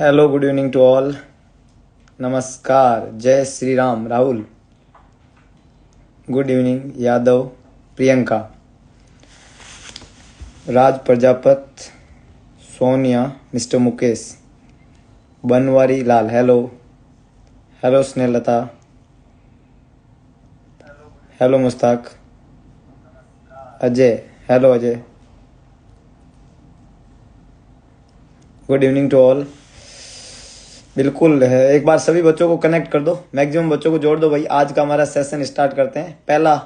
Hello, good evening to all. नमस्कार, जय Shri Ram. Rahul, good evening. Yadav, Priyanka, Raj Prajapat, Sonia, mister Mukesh, Banwari Lal, hello. Hello Snehlata, hello Mushtaq, Ajay, hello Ajay, good evening to all. बिल्कुल है, एक बार सभी बच्चों को कनेक्ट कर दो, मैक्सिमम बच्चों को जोड़ दो भाई। आज का हमारा सेशन स्टार्ट करते हैं। पहला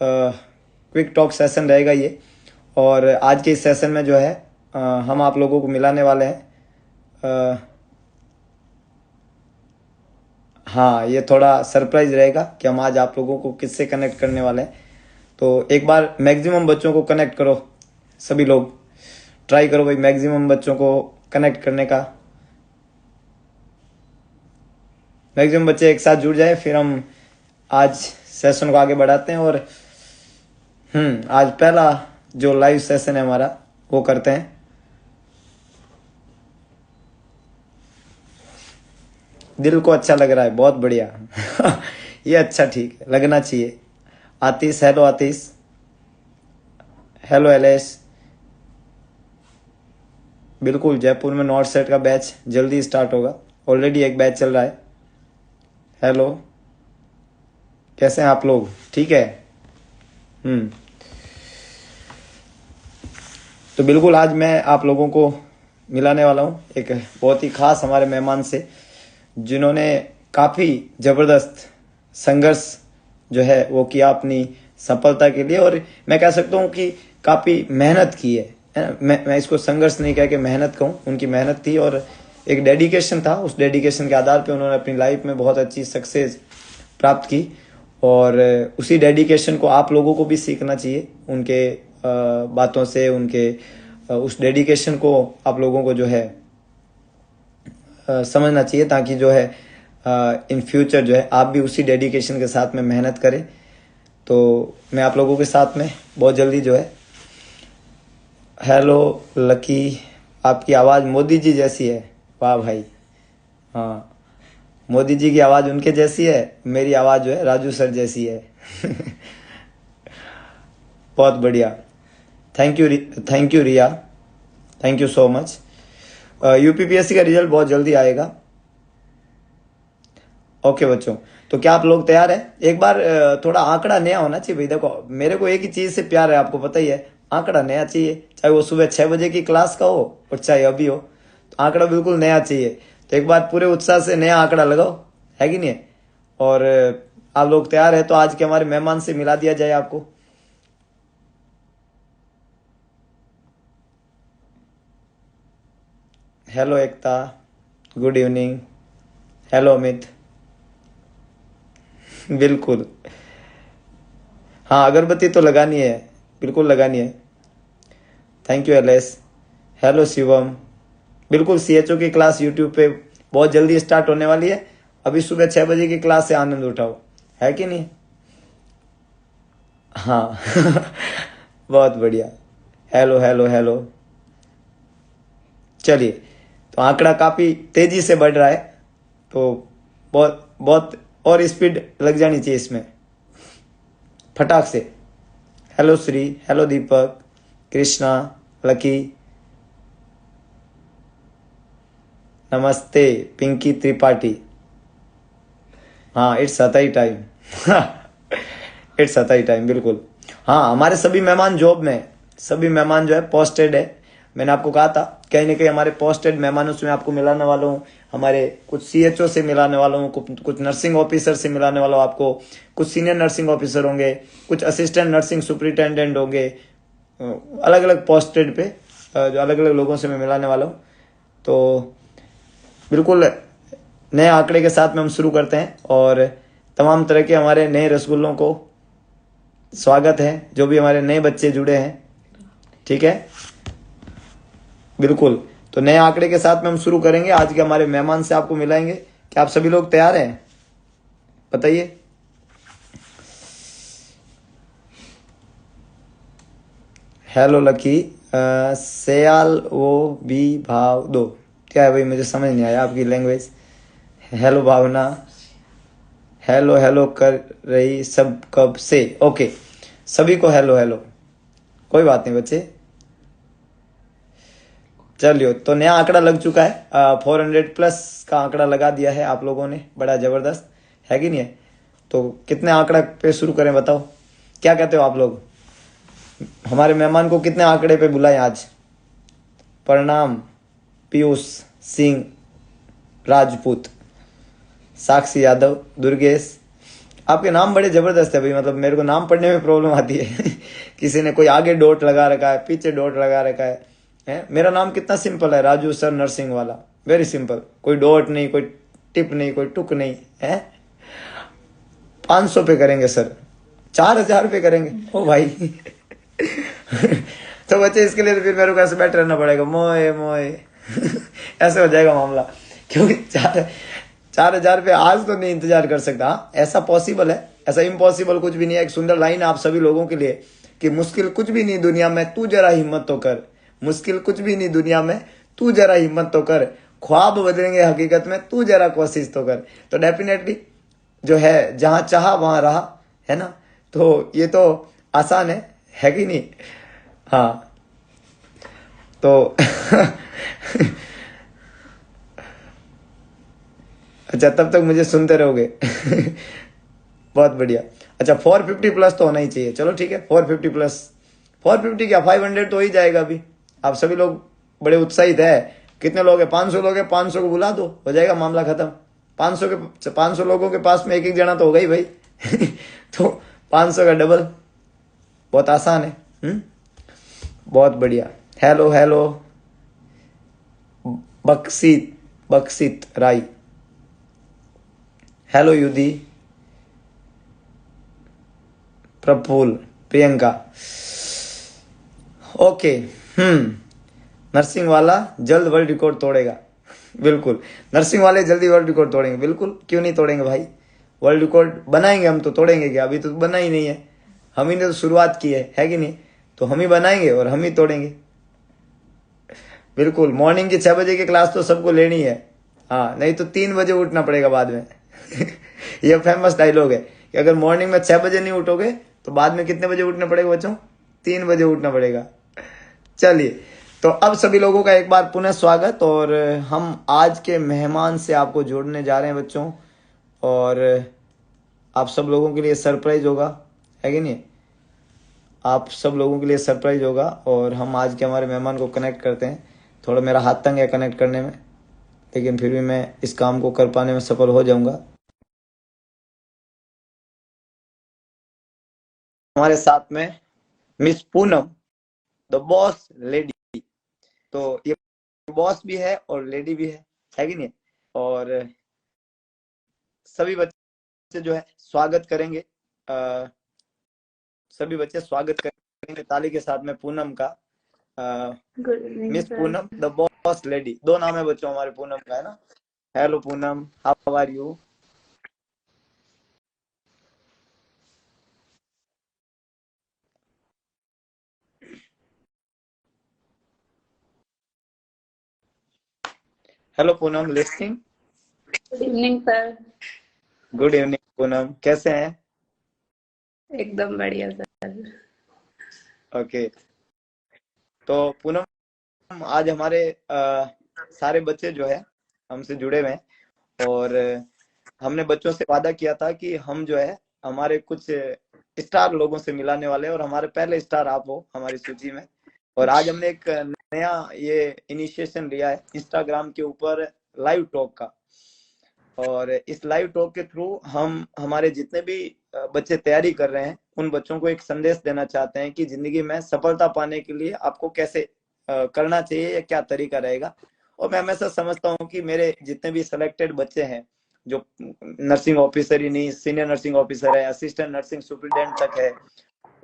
क्विक टॉक सेशन रहेगा ये। और आज के इस सेशन में जो है हम आप लोगों को मिलाने वाले हैं। हाँ, ये थोड़ा सरप्राइज रहेगा कि हम आज आप लोगों को किससे कनेक्ट करने वाले हैं। तो एक बार मैक्सिमम बच्चों को कनेक्ट करो, सभी लोग ट्राई करो भाई, मैक्सिमम बच्चों को कनेक्ट करने का। मैक्सिमम बच्चे एक साथ जुड़ जाए, फिर हम आज सेशन को आगे बढ़ाते हैं। और आज पहला जो लाइव सेशन है हमारा वो करते हैं। दिल को अच्छा लग रहा है, बहुत बढ़िया। ये अच्छा, ठीक है, लगना चाहिए। आतिश, हेलो आतिश, हेलो एलेश। बिल्कुल, जयपुर में नॉर्थ सेट का बैच जल्दी स्टार्ट होगा, ऑलरेडी एक बैच चल रहा है। हेलो, कैसे हैं आप लोग? ठीक है। तो बिल्कुल आज मैं आप लोगों को मिलाने वाला हूँ एक बहुत ही खास हमारे मेहमान से, जिन्होंने काफ़ी ज़बरदस्त संघर्ष जो है वो किया अपनी सफलता के लिए। और मैं कह सकता हूँ कि काफ़ी मेहनत की है ना? मैं इसको संघर्ष नहीं कह के मेहनत कहूँ। उनकी मेहनत थी और एक डेडिकेशन था। उस डेडिकेशन के आधार पे उन्होंने अपनी लाइफ में बहुत अच्छी सक्सेस प्राप्त की। और उसी डेडिकेशन को आप लोगों को भी सीखना चाहिए, उनके बातों से, उनके उस डेडिकेशन को आप लोगों को जो है समझना चाहिए, ताकि जो है इन फ्यूचर जो है आप भी उसी डेडिकेशन के साथ में मेहनत करें। तो मैं आप लोगों के साथ में बहुत जल्दी जो है। हेलो लकी, आपकी आवाज़ मोदी जी जैसी है। वाह भाई, हाँ, मोदी जी की आवाज़ उनके जैसी है, मेरी आवाज़ जो है राजू सर जैसी है। बहुत बढ़िया, thank you Riya, thank you so much. UPPSC का रिजल्ट बहुत जल्दी आएगा। ओके बच्चों, तो क्या आप लोग तैयार हैं? एक बार थोड़ा आंकड़ा नया होना चाहिए भाई। देखो, मेरे को एक ही चीज़ से प्यार है, आपको पता ही है। आंकड़ा नया चाहिए, चाहे वो सुबह 6 बजे की क्लास का हो और चाहे अभी हो, तो आंकड़ा बिल्कुल नया चाहिए। तो एक बार पूरे उत्साह से नया आंकड़ा लगाओ, है कि नहीं है? और आप लोग तैयार है तो आज के हमारे मेहमान से मिला दिया जाए आपको। हेलो एकता, गुड इवनिंग। हेलो अमित। बिल्कुल, हाँ, अगरबत्ती तो लगानी है, बिल्कुल लगानी है। Thank you एलेस। हेलो शिवम। बिल्कुल, सीएचओ की क्लास यूट्यूब पे बहुत जल्दी स्टार्ट होने वाली है। अभी सुबह 6 बजे की क्लास से आनंद उठाओ, है कि नहीं? हाँ। बहुत बढ़िया। Hello hello hello. चलिए, तो आंकड़ा काफ़ी तेज़ी से बढ़ रहा है, तो बहुत बहुत और स्पीड लग जानी चाहिए इसमें, फटाक से। हेलो श्री, हेलो दीपक, कृष्णा, लकी, नमस्ते पिंकी त्रिपाठी। हाँ, इट्स सताई टाइम। इट्स सताई टाइम, बिल्कुल। हाँ, हमारे सभी मेहमान जॉब में हैं। सभी मेहमान जो है पोस्टेड है। मैंने आपको कहा था कहीं ना कहीं हमारे पोस्टेड मेहमानों से मैं आपको मिलाने वाला हूँ। हमारे कुछ सीएचओ से मिलाने वाला हूँ, कुछ नर्सिंग ऑफिसर से मिलाने वाला हूँ आपको। कुछ सीनियर नर्सिंग ऑफिसर होंगे, कुछ असिस्टेंट नर्सिंग सुपरिटेंडेंट होंगे, अलग अलग पोस्टेड पे जो अलग अलग लोगों से मैं मिलाने वाला हूँ। तो बिल्कुल नए आंकड़े के साथ में हम शुरू करते हैं और तमाम तरह के हमारे नए रसगुल्लों को स्वागत है, जो भी हमारे नए बच्चे जुड़े हैं। ठीक है, बिल्कुल। तो नए आंकड़े के साथ में हम शुरू करेंगे। आज के हमारे मेहमान से आपको मिलाएंगे। क्या आप सभी लोग तैयार हैं? बताइए। हेलो लकी, सयाल वो भी भाव दो। क्या है भाई, मुझे समझ नहीं आया आपकी लैंग्वेज। हेलो भावना, हेलो हेलो कर रही सब कब से। ओके, सभी को हेलो हेलो, कोई बात नहीं बच्चे। चलिए, तो नया आंकड़ा लग चुका है, 400 प्लस का आंकड़ा लगा दिया है आप लोगों ने, बड़ा जबरदस्त है कि नहीं है। तो कितने आंकड़ा पे शुरू करें बताओ, क्या कहते हो आप लोग। हमारे मेहमान को कितने आंकड़े पे बुलाएं आज। प्रणाम पीयूष सिंह राजपूत, साक्षी यादव, दुर्गेश। आपके नाम बड़े जबरदस्त है भाई, मतलब मेरे को नाम पढ़ने में प्रॉब्लम आती है किसी ने कोई आगे डॉट लगा रखा है, पीछे डॉट लगा रखा है। मेरा नाम कितना सिंपल है, राजू सर नर्सिंग वाला, वेरी सिंपल, कोई डॉट नहीं, कोई टिप नहीं, कोई टुक नहीं है। 500 पे करेंगे सर, 4000 पे करेंगे ओ भाई तो बच्चे इसके लिए तो फिर मेरे को ऐसे बैठे रहना पड़ेगा, मोए मोए ऐसे हो जाएगा मामला, क्योंकि 4000 पे आज तो नहीं इंतजार कर सकता। हाँ, ऐसा पॉसिबल है, ऐसा इम्पॉसिबल कुछ भी नहीं है। एक सुंदर लाइन है आप सभी लोगों के लिए कि मुश्किल कुछ भी नहीं दुनिया में, तू जरा हिम्मत तो कर। मुश्किल कुछ भी नहीं दुनिया में, तू जरा हिम्मत तो कर। ख्वाब बदलेंगे हकीकत में, तू जरा कोशिश तो कर। तो डेफिनेटली जो है, जहां चाहा वहां रहा, है ना। तो ये तो आसान है कि नहीं। हाँ, तो अच्छा, तब तक मुझे सुनते रहोगे बहुत बढ़िया। अच्छा, 450 प्लस तो होना ही चाहिए। चलो ठीक है, 450 प्लस, 450 क्या 500 तो हो ही जाएगा अभी। आप सभी लोग बड़े उत्साहित है। कितने लोग हैं, 500 लोग हैं, 500 को बुला दो, हो जाएगा मामला खत्म। 500 लोगों के पास में एक एक जना तो होगा ही भाई तो 500 का डबल, बहुत आसान है। बहुत बढ़िया। Hello hello Baksit Baksit Rai, hello Yuddhi, Praful, Priyanka. Okay. Nursing वाला जल्द वर्ल्ड रिकॉर्ड तोड़ेगा, बिल्कुल। नर्सिंग वाले जल्दी वर्ल्ड रिकॉर्ड तोड़ेंगे, बिल्कुल, क्यों नहीं तोड़ेंगे भाई। वर्ल्ड रिकॉर्ड बनाएंगे हम, तो तोड़ेंगे क्या, अभी तो बना ही नहीं है। हम ही ने तो शुरुआत की है कि नहीं। तो हम ही बनाएंगे और हम ही तोड़ेंगे, बिल्कुल। मॉर्निंग की 6 बजे की क्लास तो सबको लेनी है। हाँ, नहीं तो 3 बजे उठना पड़ेगा बाद में यह फेमस डायलॉग है कि अगर मॉर्निंग में 6 बजे नहीं उठोगे तो बाद में कितने बजे उठना पड़ेगा बच्चों, 3 बजे उठना पड़ेगा। चलिए, तो अब सभी लोगों का एक बार पुनः स्वागत, और हम आज के मेहमान से आपको जोड़ने जा रहे हैं बच्चों। और आप सब लोगों के लिए सरप्राइज होगा, है कि नहीं। आप सब लोगों के लिए सरप्राइज होगा, और हम आज के हमारे मेहमान को कनेक्ट करते हैं। थोड़ा मेरा हाथ तंग है कनेक्ट करने में, लेकिन फिर भी मैं इस काम को कर पाने में सफल हो जाऊंगा। हमारे साथ में miss Poonam, the boss lady. तो ये बॉस भी है और लेडी भी है कि नहीं। और सभी बच्चे जो है स्वागत करेंगे, सभी बच्चे स्वागत करेंगे ताली के साथ में पूनम का। Good evening miss sir. Poonam the boss lady, 2 नाम है बच्चों हमारे पूनम का, है ना। Hello Poonam, how are you. Hello Poonam, listening. Good evening sir. Good evening Poonam, कैसे हैं। एकदम बढ़िया सर। ओके, तो पूनम आज हमारे सारे बच्चे जो है हमसे जुड़े हुए हैं, और हमने बच्चों से वादा किया था कि हम जो है हमारे कुछ स्टार लोगों से मिलाने वाले हैं, और हमारे पहले स्टार आप हो हमारी सूची में। और आज हमने एक नया ये इनिशिएशन लिया है इंस्टाग्राम के ऊपर, लाइव टॉक का। और इस लाइव टॉक के थ्रू हम हमारे जितने भी बच्चे तैयारी कर रहे हैं उन बच्चों को एक संदेश देना चाहते हैं कि जिंदगी में सफलता पाने के लिए आपको कैसे करना चाहिए या क्या तरीका रहेगा। और मैं हमेशा समझता हूँ कि मेरे जितने भी सिलेक्टेड बच्चे हैं, जो नर्सिंग ऑफिसर ही नहीं, सीनियर नर्सिंग ऑफिसर है, असिस्टेंट नर्सिंग सुपरिटेंडेंट तक है,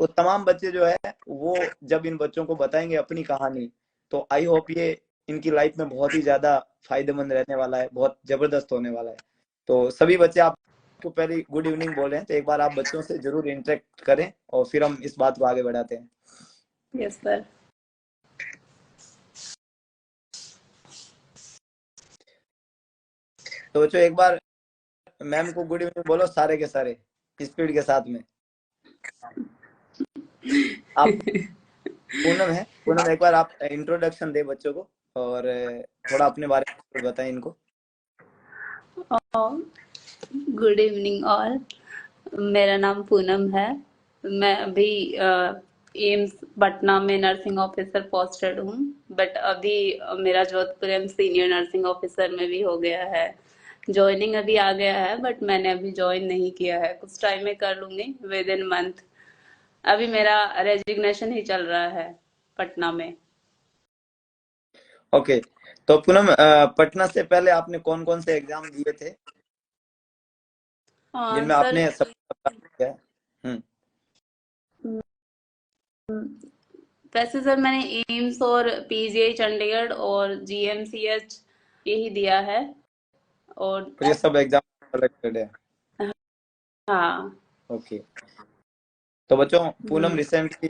वो तमाम बच्चे जो है वो जब इन बच्चों को बताएंगे अपनी कहानी, तो आई होप ये इनकी लाइफ में बहुत ही ज्यादा फायदेमंद रहने वाला है, बहुत जबरदस्त होने वाला है। तो सभी बच्चे आपको पहले गुड इवनिंग बोले हैं, तो एक बार आप बच्चों से जरूर इंटरेक्ट करें और फिर हम इस बात को आगे बढ़ाते हैं। Yes sir. तो बच्चों एक बार मैम को गुड इवनिंग बोलो सारे के सारे स्पीड के साथ में। आप पूनम है, पूनम एक बार आप इंट्रोडक्शन दे बच्चों को और थोड़ा अपने बारे में बताएं इनको। Good evening all. मेरा नाम पूनम है। मैं अभी एम्स पटना में नर्सिंग ऑफिसर पोस्टेड हूँ। बट अभी मेरा Jodhpur AIIMS senior nursing officer में भी हो गया है। ज्वाइनिंग अभी आ गया है, बट मैंने अभी ज्वाइन नहीं किया है। कुछ टाइम में कर लूंगी, विद इन मंथ। अभी मेरा रेजिग्नेशन ही चल रहा है पटना में। ओके, तो पूनम पटना से पहले आपने कौन कौन से एग्जाम दिए थे जिनमें सर, आपने सब किया? वैसे सर मैंने एम्स और पीजीआई चंडीगढ़ और जीएमसीएच यही दिया है। और और ये सब एग्जाम सेलेक्टेड है? हाँ। ओके, तो बच्चों Poonam hmm, recently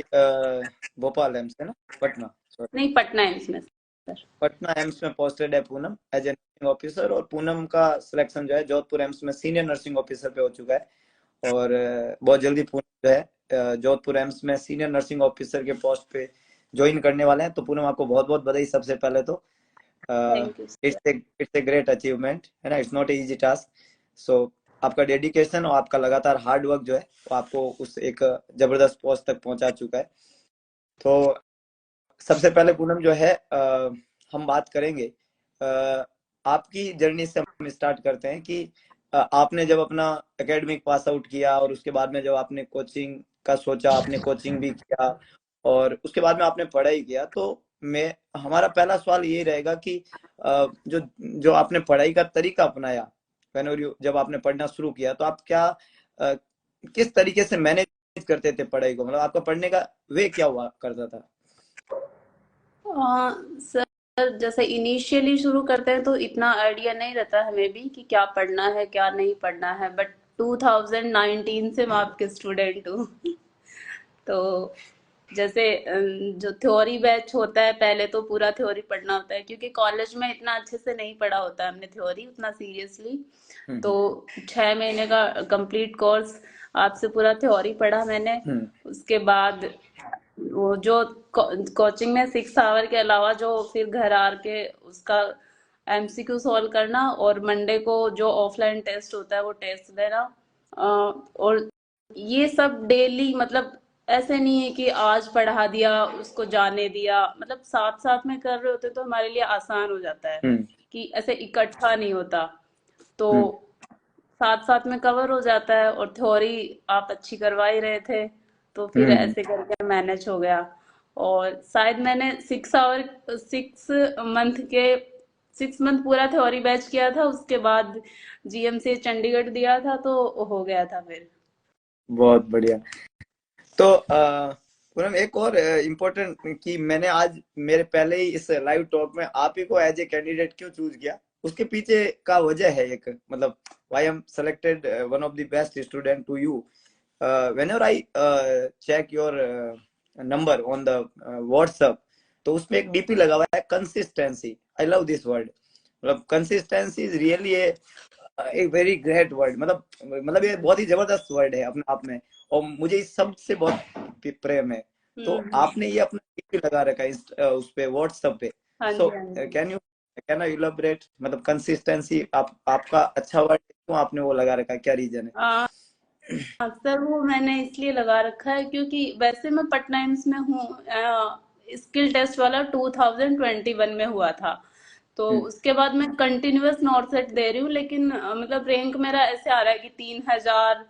Bhopal AIIMS है ना, पटना सॉरी, नहीं, पटना एम्स में सर। पटना एम्स में पोस्टेड है Poonam as a nursing officer. और पूनम का सिलेक्शन जो है जोधपुर एम्स में सीनियर नर्सिंग ऑफिसर पे हो चुका है। और बहुत जल्दी पूनम जो है जोधपुर एम्स में सीनियर नर्सिंग ऑफिसर के पोस्ट पे ज्वाइन करने वाले हैं। तो पूनम आपको बहुत बहुत बधाई सबसे पहले तो। Thank you sir. It's a great achievement है ना, it's not a easy task. So आपका डेडिकेशन और आपका लगातार हार्ड वर्क जो है वो आपको उस एक जबरदस्त पोस्ट तक पहुंचा चुका है। तो सबसे पहले पूनम जो है हम बात करेंगे आपकी जर्नी से। हम स्टार्ट करते हैं कि आपने जब अपना एकेडमिक पास आउट किया और उसके बाद में जब आपने कोचिंग का सोचा, आपने कोचिंग भी किया और उसके बाद में आपने पढ़ाई किया, तो मैं हमारा पहला सवाल ये रहेगा कि जो जो आपने पढ़ाई का तरीका अपनाया, जब आपने पढ़ना शुरू किया तो आप क्या अ, किस तरीके से मैनेज करते थे पढ़ाई को, मतलब आपका पढ़ने का वे क्या हुआ करता था? सर, जैसे इनिशियली शुरू करते हैं तो इतना आइडिया नहीं रहता हमें भी कि क्या पढ़ना है क्या नहीं पढ़ना है। बट 2019 से मैं आपके स्टूडेंट हूँ। तो जैसे जो थ्योरी बैच होता है, पहले तो पूरा थ्योरी पढ़ना होता है, क्योंकि कॉलेज में इतना अच्छे से नहीं पढ़ा होता है हमने थ्योरी उतना सीरियसली। तो हम्म 6 महीने का कंप्लीट कोर्स आपसे पूरा थ्योरी पढ़ा मैंने। हम्म उसके बाद वो जो कोचिंग में 6 आवर के अलावा जो फिर घर आके उसका एमसीक्यू सॉल्व करना, और मंडे को जो ऑफलाइन टेस्ट होता है वो टेस्ट देना। और ये सब डेली, मतलब ऐसे नहीं है कि आज पढ़ा दिया उसको जाने दिया, मतलब साथ साथ में कर रहे होते तो हमारे लिए आसान हो जाता है हम्म कि ऐसे इकट्ठा नहीं होता। तो हम्म साथ साथ में कवर हो जाता है, और थ्योरी आप अच्छी करवा ही रहे थे, तो फिर हम्म ऐसे करके मैनेज हो गया। और शायद मैंने 6 मंथ पूरा थ्योरी बैच किया था, उसके बाद जीएमसी चंडीगढ़ दिया था तो हो गया था फिर। बहुत बढ़िया। तो पूनम एक और इम्पोर्टेंट कि मैंने आज मेरे पहले ही इस लाइव टॉक में आप ही को एज ए कैंडिडेट क्यों चूज किया, उसके पीछे का वजह है एक, मतलब why I am selected one of the best student to you. whenever I check your number on the WhatsApp, तो उसमें एक डीपी लगा हुआ है consistency. I love this word, मतलब कंसिस्टेंसी इज रियली एक वेरी ग्रेट वर्ड, मतलब ये बहुत ही जबरदस्त वर्ड है अपने आप में, और मुझे इस सब से बहुत प्रेम है। तो हम्म। आपने ये अपना डीपी लगा रखा है उस पे व्हाट्सएप पे। हाँ सो जी, हाँ जी। कैन यू इलैबोरेट, मतलब कंसिस्टेंसी आपका अच्छा वर्ड है, क्यों आपने वो लगा रखा है, क्या रीजन है? आ, सर, वो मैंने इसलिए लगा रखा है क्योंकि वैसे मैं पटना एम्स में हूँ। स्किल टेस्ट वाला 2021 में हुआ था। तो हम्म उसके बाद मैं कंटिन्यूअस नॉट सेट दे रही हूँ, लेकिन मतलब रैंक मेरा ऐसे आ रहा है कि 3,000,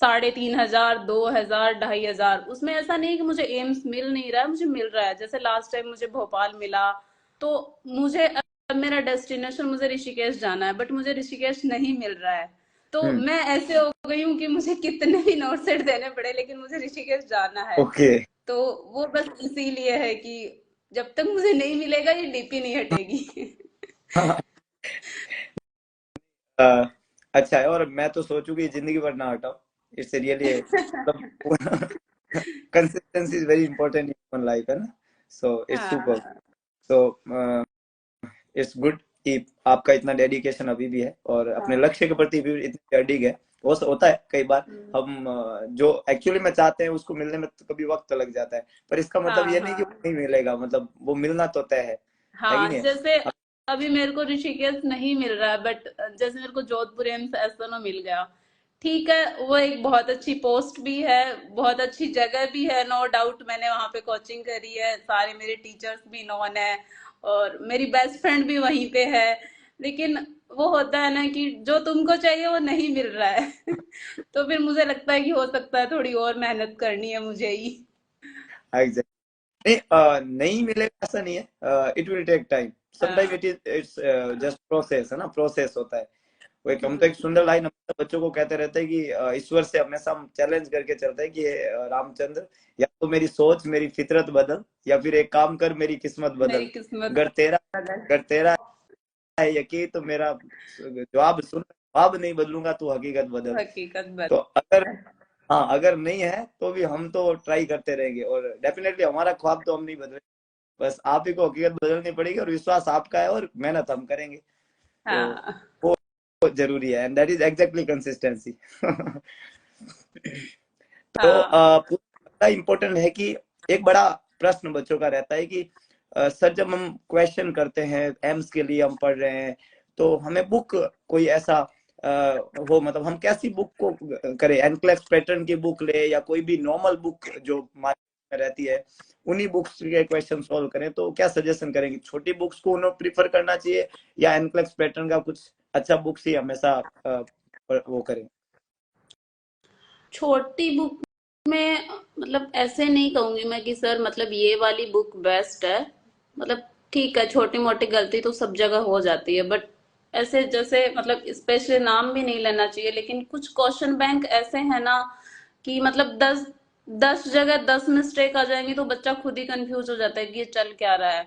3,500, 2,000, 2,500। उसमें ऐसा नहीं कि मुझे एम्स मिल नहीं रहा है, मुझे मिल रहा है। जैसे लास्ट टाइम मुझे भोपाल मिला, तो मुझे अब मेरा डेस्टिनेशन, मुझे ऋषिकेश जाना है, बट मुझे ऋषिकेश नहीं मिल रहा है। तो हम्म मैं ऐसे हो गई हूँ कि मुझे कितने भी नोट सेट देने पड़े, लेकिन मुझे ऋषिकेश जाना है। ओके। तो वो बस इसीलिए है कि जब तक मुझे नहीं मिलेगा ये डीपी नहीं हटेगी। अच्छा है, और मैं तो सोचूं कि जिंदगी भर ना हटाओ। इट्स रियली मतलब consistency is very important in life है ना। So it's super. हाँ। सो इट्स गुड कि आपका इतना डेडिकेशन अभी भी है और अपने लक्ष्य के प्रति भी इतनी डेडिक है। वो होता है कई बार हम जो एक्चुअली में चाहते हैं उसको मिलने में तो कभी वक्त लग जाता है, पर इसका मतलब ये हाँ नहीं कि वो हाँ नहीं मिलेगा, मतलब वो मिलना तो तय है कि हाँ। नहीं? जैसे अभी मेरे को ऋषिकेश नहीं मिल रहा है, बट जैसे मेरे को जोधपुर एम्स एसएनओ मिल गया, ठीक है, वो एक बहुत अच्छी पोस्ट भी है, बहुत अच्छी जगह भी है, नो डाउट। मैंने वहां पे कोचिंग करी है, सारे मेरे टीचर्स भी नॉन है, और मेरी बेस्ट फ्रेंड भी वहीं पे है। लेकिन वो होता है ना कि जो तुमको चाहिए वो नहीं मिल रहा है तो फिर मुझे लगता है कि हो सकता है थोड़ी और मेहनत करनी है मुझे ही। एग्जैक्ट नहीं, नहीं मिलेगा ऐसा नहीं है, it will take time, sometime हाँ। इट्स जस्ट प्रोसेस, है ना, प्रोसेस होता है। वो एक हम तो हम्म। एक सुंदर लाइन हम बच्चों को कहते रहते हैं कि ईश्वर से हमेशा हम चैलेंज करके चलते हैं कि रामचंद्र, या तो मेरी सोच मेरी फितरत बदल, या फिर एक काम कर मेरी किस्मत मेरी बदल। किस्मत अगर तेरा बदल। अगर तेरा है यकीन तो मेरा जवाब सुन, जवाब नहीं बदलूंगा तू हकीकत बदल। हकीकत तो अगर, बदल। हाँ, अगर नहीं है तो भी हम तो ट्राई करते रहेंगे, और डेफिनेटली हमारा ख्वाब तो हम नहीं बदले, बस आप ही को हकीकत बदलनी पड़ेगी, और विश्वास आपका है और मेहनत हम करेंगे। तो हाँ वो जरूरी है, and that is exactly consistency तो हाँ। पूरा इम्पोर्टेंट है कि एक बड़ा प्रश्न बच्चों का रहता है कि सर जब हम क्वेश्चन करते हैं, एम्स के लिए हम पढ़ रहे हैं, तो हमें बुक कोई ऐसा हो, मतलब हम कैसी बुक को करें, एनक्लेक्स पैटर्न की बुक ले या कोई भी नॉर्मल बुक जो मार्केट में रहती है, उन्हीं बुक्स के क्वेश्चन सॉल्व करें, तो क्या सजेशन करेंगे? छोटी बुक्स को उन्हें प्रीफर करना चाहिए या एनक्लेक्स पैटर्न का कुछ अच्छा बुक्स ही हमेशा वो करें? छोटी बुक में मतलब ऐसे नहीं कहूंगी मैं कि सर मतलब ये वाली बुक बेस्ट है। मतलब ठीक है, छोटी मोटी गलती तो सब जगह हो जाती है, बट ऐसे जैसे मतलब स्पेशली नाम भी नहीं लेना चाहिए, लेकिन कुछ क्वेश्चन बैंक ऐसे हैं ना कि मतलब 10 जगह 10 मिस्टेक आ जाएंगी तो बच्चा खुद ही कंफ्यूज हो जाता है कि ये चल क्या रहा है।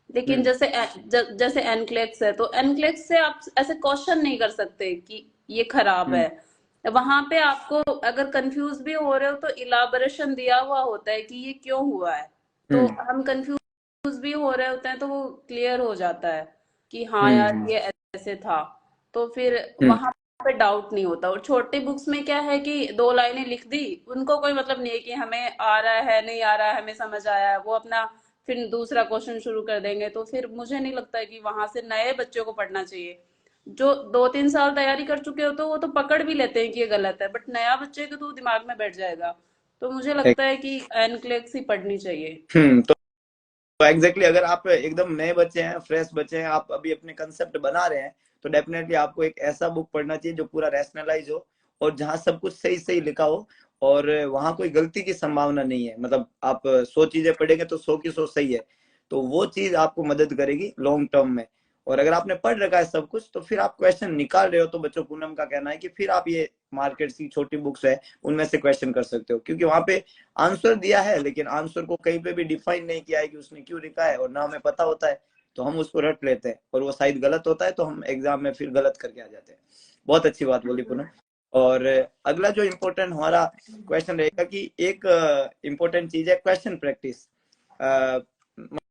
लेकिन हम्म जैसे एनक्लेक्स है, तो एनक्लेक्स से आप ऐसे क्वेश्चन नहीं कर सकते कि ये खराब हम्म है। वहां पे आपको अगर कंफ्यूज भी हो रहे हो तो इलाबोरेशन दिया हुआ होता है कि ये क्यों हुआ है। तो हम्म हम कंफ्यूज भी हो रहे होते हैं तो वो क्लियर हो जाता है कि हाँ हम्म यार हम्म ये ऐसे था। तो फिर हम्म वहां पे डाउट नहीं होता। और छोटी बुक्स में क्या है कि 2 लाइनें लिख दी, उनको कोई मतलब नहीं है कि हमें आ रहा है नहीं आ रहा है, हमें समझ आया है, वो अपना फिर दूसरा क्वेश्चन शुरू कर देंगे। तो फिर मुझे नहीं लगता है कि वहां से नए बच्चों को पढ़ना चाहिए। जो 2-3 साल तैयारी कर चुके हो तो वो तो पकड़ भी लेते हैं कि ये गलत है, बट नया बच्चे के तो दिमाग में बैठ जाएगा। तो मुझे लगता है कि एनक्लेक्स ही पढ़नी चाहिए। तो एग्जैक्टली अगर आप एकदम नए बच्चे हैं, फ्रेश बच्चे हैं, आप अभी अपने कंसेप्ट बना रहे हैं, तो डेफिनेटली आपको एक ऐसा बुक पढ़ना चाहिए जो पूरा रैशनलाइज हो, और जहाँ सब कुछ सही सही लिखा हो, और वहां कोई गलती की संभावना नहीं है। मतलब आप 100 चीजें पढ़ेंगे तो 100 की 100 सही है, तो वो चीज आपको मदद करेगी लॉन्ग टर्म में। और अगर आपने पढ़ रखा है सब कुछ, तो फिर आप क्वेश्चन निकाल रहे हो, तो बच्चों, पूनम का कहना है कि फिर आप ये मार्केट की छोटी बुक्स है उनमें से क्वेश्चन कर सकते हो, क्योंकि वहां पे आंसर दिया है, लेकिन आंसर को कहीं पे भी डिफाइन नहीं किया है कि उसने क्यों लिखा है, और ना हमें पता होता है, तो हम उसको रट लेते हैं, और वो शायद गलत होता है, तो हम एग्जाम में फिर गलत करके आ जाते हैं। बहुत अच्छी बात बोली पूनम। और अगला जो इम्पोर्टेंट हमारा क्वेश्चन रहेगा कि एक इम्पोर्टेंट चीज है क्वेश्चन प्रैक्टिस।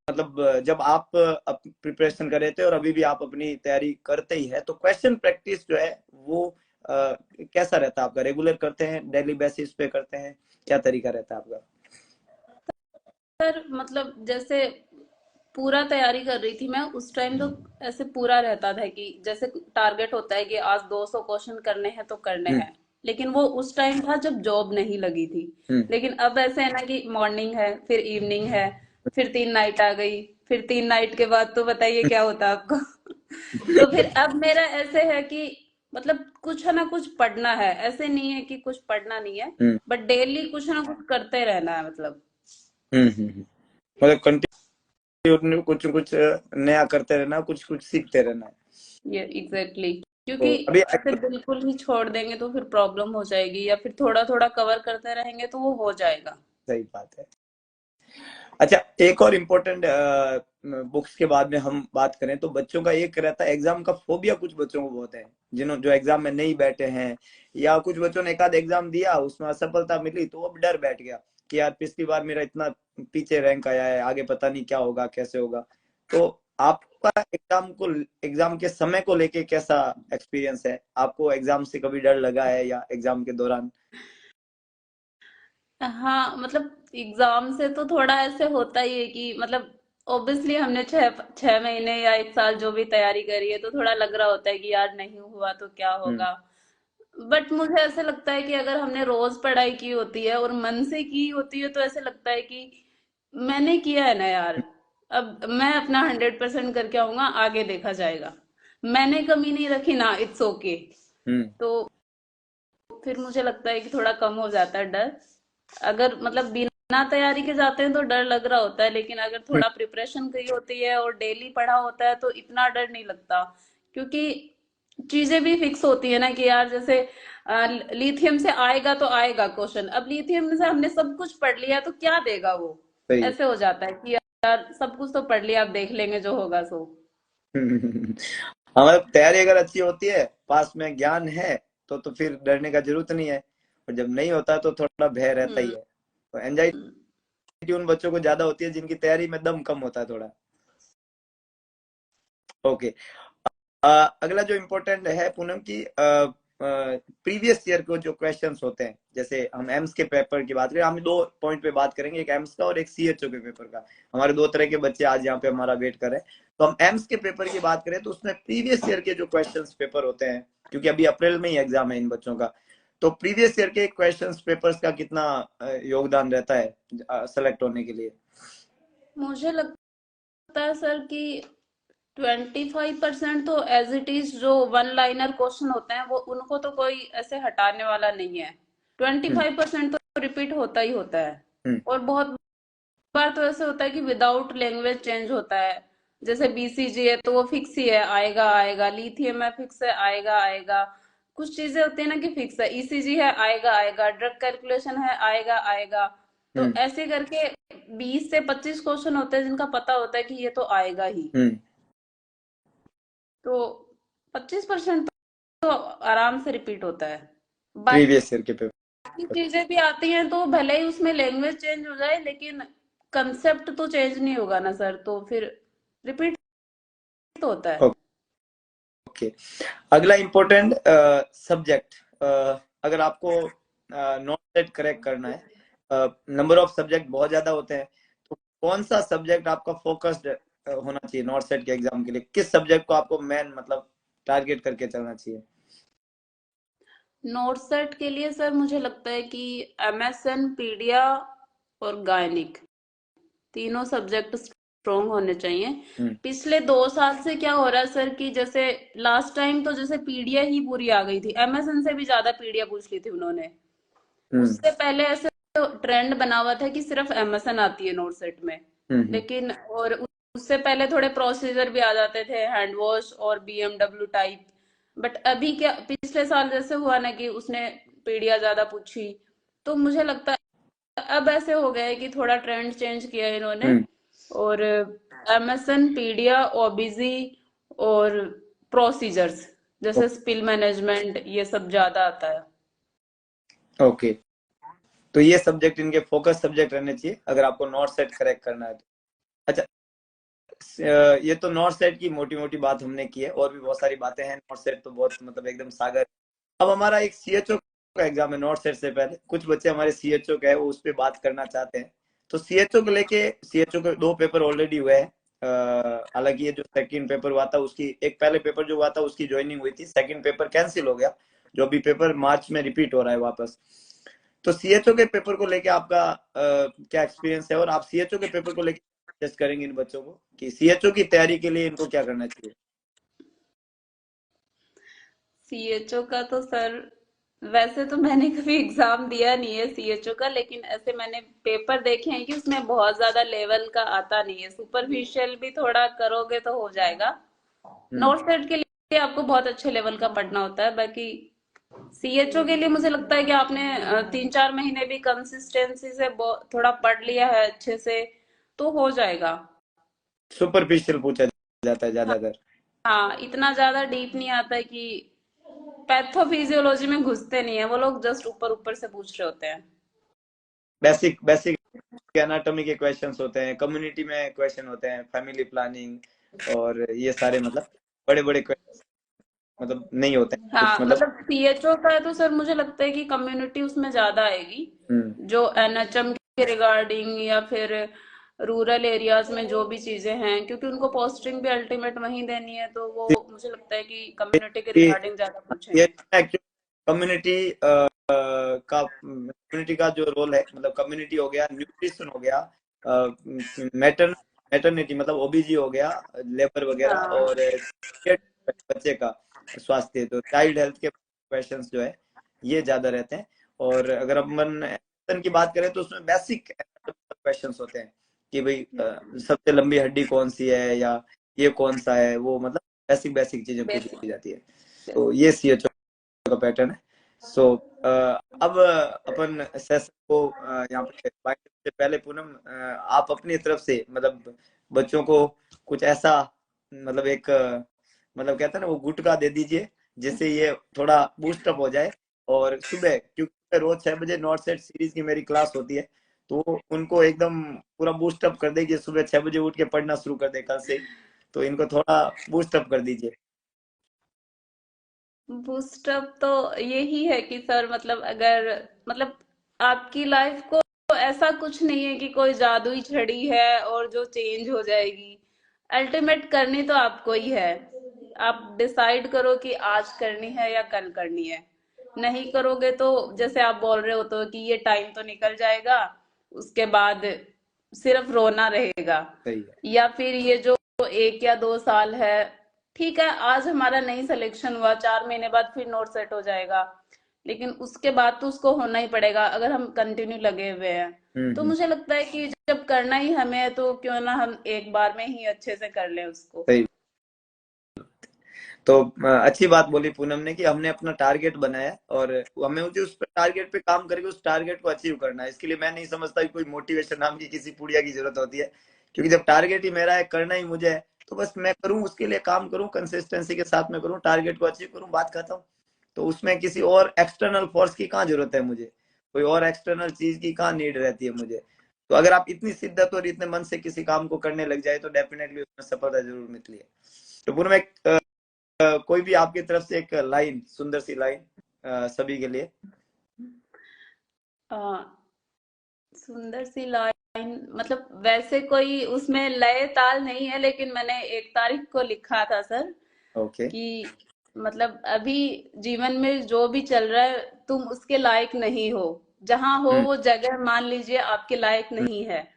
मतलब जब आप प्रिपरेशन कर रहे थे और अभी भी आप अपनी तैयारी करते ही है, तो क्वेश्चन प्रैक्टिस जो है वो कैसा रहता है आपका? रेगुलर करते हैं, डेली बेसिस पे करते हैं, क्या तरीका रहता है आपका? सर मतलब जैसे पूरा तैयारी कर रही थी मैं उस टाइम, तो ऐसे पूरा रहता था कि जैसे टारगेट होता है कि आज 200 क्वेश्चन करने हैं तो करने हम्म हैं। लेकिन वो उस टाइम था जब जॉब नहीं लगी थी। हम्म लेकिन अब ऐसे है ना कि मॉर्निंग है, फिर इवनिंग है, फिर 3 नाइट आ गई, फिर 3 नाइट के बाद तो बताइए क्या होता है आपको तो फिर अब मेरा ऐसे है कि मतलब कुछ है ना कुछ पढ़ना है, ऐसे नहीं है कि कुछ पढ़ना नहीं है, हम्म बट डेली कुछ ना कुछ करते रहना है मतलब। मतलब कंटिन्यू कुछ कुछ नया करते रहना, कुछ कुछ सीखते रहना है। ये एग्जैक्टली exactly. तो क्योंकि अभी ऐसे बिल्कुल ही छोड़ देंगे तो फिर प्रॉब्लम हो जाएगी, या फिर थोड़ा थोड़ा कवर करते रहेंगे तो वो हो जाएगा। सही बात है। अच्छा, एक और इम्पोर्टेंट बुक्स के बाद में हम बात करें, तो बच्चों का एक रहता है एग्जाम का फोबिया। कुछ बच्चों को बहुत है, जिन्होंने जो एग्जाम में नहीं बैठे हैं, या कुछ बच्चों ने एक आध एग्जाम दिया उसमें असफलता मिली, तो अब डर बैठ गया कि यार पिछली बार मेरा इतना पीछे रैंक आया है, आगे पता नहीं क्या होगा कैसे होगा। तो आप आपका एग्जाम के समय को लेके कैसा एक्सपीरियंस है? आपको एग्जाम से कभी डर लगा है या एग्जाम के दौरान? हाँ, मतलब एग्जाम से तो थोड़ा ऐसे होता ही है कि मतलब ऑब्वियसली हमने छह छह महीने या एक साल जो भी तैयारी करी है तो थोड़ा लग रहा होता है कि यार नहीं हुआ तो क्या हम्म। होगा। बट मुझे ऐसे लगता है कि अगर हमने रोज पढ़ाई की होती है और मन से की होती है तो ऐसे लगता है कि मैंने किया है ना यार, अब मैं अपना 100% करके आऊंगा, आगे देखा जाएगा। मैंने कमी नहीं रखी ना, इट्स ओके। हम्म। तो फिर मुझे लगता है कि थोड़ा कम हो जाता है डर। अगर मतलब बिना तैयारी के जाते हैं तो डर लग रहा होता है, लेकिन अगर थोड़ा प्रिपरेशन की होती है और डेली पढ़ा होता है तो इतना डर नहीं लगता। क्योंकि चीजें भी फिक्स होती है ना कि यार जैसे लिथियम से आएगा तो आएगा क्वेश्चन, अब लिथियम से हमने सब कुछ पढ़ लिया तो क्या देगा वो। सही। ऐसे हो जाता है कि यार सब कुछ तो पढ़ लिया, अब देख लेंगे जो होगा सो। हाँ, मतलब तैयारी अगर अच्छी होती है, पास में ज्ञान है, तो फिर डरने का जरूरत नहीं है। और जब नहीं होता तो थोड़ा भय रहता ही हम्म। है। तो एंजाइटी उन बच्चों को ज्यादा होती है जिनकी तैयारी में दम कम होता है थोड़ा। ओके। अगला जो इम्पोर्टेंट है पूनम की, प्रीवियस ईयर को जो क्वेश्चंस होते हैं, जैसे हम एम्स के पेपर की बात करें, हम दो पॉइंट पे बात करेंगे, एक एम्स का और एक सीएचओ के पेपर का। हमारे दो तरह के बच्चे आज यहाँ पे हमारा वेट कर रहे हैं। तो हम एम्स के पेपर की बात करें तो उसमें प्रीवियस ईयर के जो क्वेश्चन पेपर होते हैं, क्योंकि अभी अप्रैल में ही एग्जाम है इन बच्चों का, तो प्रीवियस ईयर के क्वेश्चन पेपर्स का कितना योगदान रहता है सेलेक्ट होने के लिए? मुझे लगता है सर कि 25% तो एज इट इज जो वन लाइनर क्वेश्चन होते हैं वो उनको तो कोई ऐसे हटाने वाला नहीं है। ट्वेंटी हम्म। फाइव परसेंट तो रिपीट होता ही होता है। हम्म। और बहुत बार तो ऐसे होता है कि विदाउट लैंग्वेज चेंज होता है। जैसे बीसीजी है तो वो फिक्स ही है, आएगा आएगा। लिथियम है, फिक्स है, आएगा आएगा। कुछ चीजें होती है ना कि फिक्स है, ईसीजी है, आएगा आएगा। ड्रग कैलकुलेशन है, आएगा आएगा। तो हम्म। ऐसे करके 20 से 25 क्वेश्चन होते हैं जिनका पता होता है कि ये तो आएगा ही। हम्म। तो 25% तो आराम से रिपीट होता है। प्रीवियस ईयर के पेपर। बाकी चीजें भी आती हैं तो भले ही उसमें लैंग्वेज चेंज हो जाए लेकिन कंसेप्ट तो चेंज नहीं होगा ना सर, तो फिर रिपीट तो होता है। ओके। अगला इम्पोर्टेंट सब्जेक्ट, अगर आपको नॉट सेट करेक्ट करना है, नंबर ऑफ सब्जेक्ट बहुत ज्यादा होते हैं, तो कौन सा सब्जेक्ट आपका फोकस्ड होना चाहिए नॉट सेट के एग्जाम के लिए? किस सब्जेक्ट को आपको मेन मतलब टारगेट करके चलना चाहिए? नोट सेट के लिए सर मुझे लगता है कि एमएसएन, पीडिया और गायनिक, तीनों सब्जेक्ट स्ट्रोंग होने चाहिए। हम्म। पिछले 2 साल से क्या हो रहा है सर कि जैसे लास्ट टाइम तो जैसे पीडिया ही पूरी आ गई थी, एमएसएन से भी ज्यादा पीडिया पूछ ली थी उन्होंने। हम्म। उससे पहले ऐसे ट्रेंड बना हुआ था कि सिर्फ एमएसएन आती है नोट सेट में। हम्म। लेकिन और उससे पहले थोड़े प्रोसीजर भी आ जाते थे, हैंड वॉश और बीएमडब्ल्यू टाइप। बट अभी क्या, पिछले साल जैसे हुआ ना कि उसने पीडिया ज्यादा पूछी, तो मुझे लगता है अब ऐसे हो गया है कि थोड़ा ट्रेंड चेंज किया है इन्होंने। हम्म। और एमएसएन, पीडिया, ओबीजी और प्रोसीजर्स जैसे स्पिल मैनेजमेंट ये सब ज्यादा आता है। ओके। तो ये सब्जेक्ट इनके फोकस सब्जेक्ट रहने चाहिए अगर आपको नॉट सेट करेक्ट करना है तो। अच्छा, ये तो नॉट सेट की मोटी मोटी बात हमने की है, और भी बहुत सारी बातें हैं। नॉट सेट तो बहुत मतलब एकदम सागर। अब हमारा एक सीएचओ का एग्जाम है नॉट सेट से पहले, कुछ बच्चे हमारे सीएचओ का है वो उस पर बात करना चाहते हैं। तो सीएचओ को लेके, सीएचओ के दो पेपर ऑलरेडी हुए हैं। हालांकि ये जो सेकंड पेपर हुआ था उसकी, एक पहले पेपर जो हुआ था उसकी ज्वाइनिंग हुई थी, सेकंड पेपर कैंसिल हो गया। जो अभी पेपर मार्च में रिपीट हो रहा है वापस। तो सीएचओ के पेपर को लेके आपका क्या एक्सपीरियंस है, और आप सीएचओ के पेपर को लेके सजेस्ट करेंगे इन बच्चों को कि सीएचओ की तैयारी के लिए इनको क्या करना चाहिए? सीएचओ का तो सर वैसे तो मैंने कभी एग्जाम दिया नहीं है सीएचओ का, लेकिन ऐसे मैंने पेपर देखे हैं कि उसमें बहुत ज्यादा लेवल का आता नहीं है, सुपरफिशियल भी थोड़ा करोगे तो हो जाएगा। हम्म। नोट सेट के लिए आपको बहुत अच्छे लेवल का पढ़ना होता है। बाकी सीएचओ के लिए मुझे लगता है कि आपने 3-4 महीने भी कंसिस्टेंसी से थोड़ा पढ़ लिया है अच्छे से तो हो जाएगा। सुपरफिशियल पूछा जाता है हाँ, ज्यादातर। हाँ, इतना ज्यादा डीप नहीं आता है कि पैथोफिजियोलॉजी में घुसते नहीं है वो लोग, जस्ट ऊपर ऊपर से पूछ रहे होते हैं। बेसिक बेसिक एनाटॉमी के क्वेश्चंस होते हैं, कम्युनिटी में क्वेश्चन होते हैं, फैमिली प्लानिंग, और ये सारे मतलब बड़े बड़े मतलब नहीं होते हैं कुछ हाँ मतलब। मतलब सीएचओ का है तो सर मुझे लगता है कि कम्युनिटी उसमें ज्यादा आएगी, हम्म। जो एनएचएम के रिगार्डिंग या फिर रूरल एरियाज में जो भी चीजें हैं, क्योंकि उनको पोस्टिंग भी अल्टीमेट वहीं देनी है, तो वो मुझे लगता है कि कम्युनिटी के ये रिगार्डिंग ज्यादा ये पूछेंगे। एक्चुअली कम्युनिटी का कम्युनिटी का जो रोल है मतलब कम्युनिटी हो गया, न्यूट्रिशन हो गया, मैटरनिटी मतलब ओबीजी हो गया, लेबर वगैरह, हाँ और बच्चे का स्वास्थ्य, तो चाइल्ड हेल्थ के क्वेश्चंस जो है ये ज्यादा रहते हैं। और अगर अपन एजुकेशन की बात करें तो उसमें बेसिक क्वेश्चंस होते हैं कि भाई सबसे लंबी हड्डी कौन सी है, या ये कौन सा है, वो मतलब बेसिक बेसिक चीजें बेसिक। पूछी जाती है। तो ये सीएचओ का पैटर्न है। सो अब अपन सेशन को यहाँ पे बात करने से पहले पूनम, आप अपनी तरफ से मतलब बच्चों को कुछ ऐसा मतलब एक मतलब कहते हैं ना वो गुटका दे दीजिए जिससे ये थोड़ा बूस्ट अप हो जाए। और सुबह क्योंकि रोज 6 बजे नॉर्थ सेट सीरीज की मेरी क्लास होती है, तो उनको एकदम पूरा बूस्ट अप कर देगी, सुबह 6 बजे उठ के पढ़ना शुरू कर दे कल से। तो इनको थोड़ा बूस्ट अप कर दीजिए। बूस्टअप तो यही है कि सर मतलब अगर मतलब आपकी लाइफ को ऐसा कुछ नहीं है कि कोई जादुई छड़ी है और जो चेंज हो जाएगी। अल्टीमेट करनी तो आपको ही है। आप डिसाइड करो कि आज करनी है या कल करनी है। नहीं करोगे तो जैसे आप बोल रहे हो तो कि ये टाइम तो निकल जाएगा, उसके बाद सिर्फ रोना रहेगा। सही है। या फिर ये जो 1 या 2 साल है, ठीक है आज हमारा नहीं सिलेक्शन हुआ, 4 महीने बाद फिर नोट सेट हो जाएगा, लेकिन उसके बाद तो उसको होना ही पड़ेगा अगर हम कंटिन्यू लगे हुए हैं। तो हम्म। मुझे लगता है कि जब करना ही हमें है तो क्यों ना हम एक बार में ही अच्छे से कर लें उसको। सही। तो अच्छी बात बोली पूनम ने कि हमने अपना टारगेट बनाया और हमें मुझे उस पर टारगेट पे काम करके उस टारगेट को अचीव करना है। इसके लिए मैं नहीं समझता कि कोई मोटिवेशन नाम की किसी पुड़िया की जरूरत होती है, क्योंकि जब टारगेट ही मेरा है, करना ही मुझे है, तो बस मैं करूँ, उसके लिए काम करूँ, कंसिस्टेंसी के साथ में करूँ, टारगेट को अचीव करूँ, बात खत्म। तो उसमें किसी और एक्सटर्नल फोर्स की कहाँ जरूरत है मुझे, कोई और एक्सटर्नल चीज की कहाँ नीड रहती है मुझे। तो अगर आप इतनी शिद्दत और इतने मन से किसी काम को करने लग जाए तो डेफिनेटली उसमें सफलता जरूर मिलती है। तो पूर्व में कोई भी आपकी तरफ से एक लाइन, सुंदर सी लाइन सभी के लिए। आ, सुंदर सी लाइन मतलब वैसे कोई उसमें लय ताल नहीं है, लेकिन मैंने 1 तारीख को लिखा था सर ओके। कि मतलब अभी जीवन में जो भी चल रहा है तुम उसके लायक नहीं हो। जहां हो हम्म। वो जगह मान लीजिए आपके लायक नहीं है,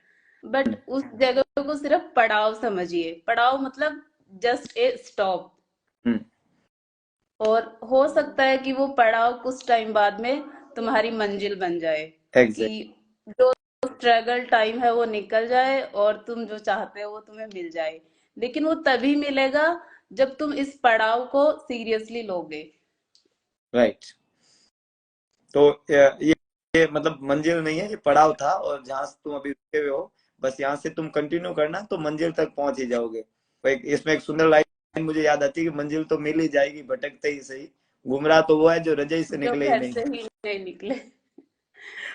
बट हम्म। उस जगह को सिर्फ पड़ाव समझिए। पड़ाव मतलब जस्ट ए स्टॉप। हम्म। और हो सकता है कि वो पड़ाव कुछ टाइम बाद में तुम्हारी मंजिल बन जाए, कि एग्जैक्ट। जो स्ट्रगल टाइम है वो निकल जाए और तुम जो चाहते हो वो तुम्हें मिल जाए। लेकिन वो तभी मिलेगा जब तुम इस पड़ाव को सीरियसली लोगे। राइट। तो ये मतलब मंजिल नहीं है, ये पड़ाव था, और जहां से तुम अभी रुके हुए हो बस यहाँ से तुम कंटिन्यू करना तो मंजिल तक पहुंच ही जाओगे। तो इसमें एक सुंदर लाइन मुझे याद आती है कि मंजिल तो मिल ही जाएगी भटकते ही सही, गुमराह तो वो है जो रजाई से जो निकले ही घर नहीं। से ही नहीं निकले।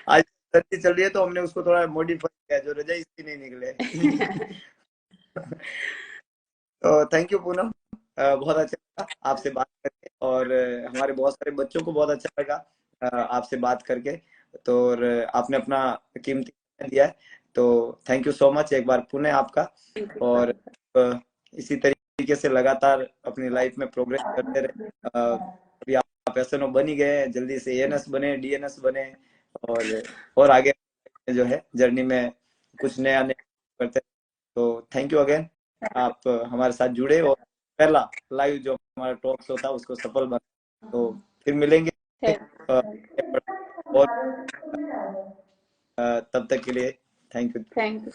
आज सर्दी चल रही है तो हमने उसको थोड़ा मॉडिफाई किया, जो रजाई से नहीं निकले। तो थैंक यू पूनम, बहुत अच्छा लगा आपसे बात करके, और हमारे बहुत सारे बच्चों को बहुत अच्छा लगा आपसे बात करके। तो और आपने अपना कीमती समय दिया है, तो थैंक यू सो मच एक बार पुनः आपका। थैंक यू और सर। इसी तरीके से लगातार अपनी लाइफ में प्रोग्रेस करते रहे। अभी आप एसएनओ बन ही गए हैं, जल्दी से एएनएस बने, डीएनएस बने, और आगे जो है जर्नी में कुछ नया नया करते रहे। तो थैंक यू अगेन, आप हमारे साथ जुड़े और पहला लाइव जो हमारा टॉक शो था उसको सफल बना। तो फिर मिलेंगे अ, और तब तक के लिए थैंक यू। Thank you.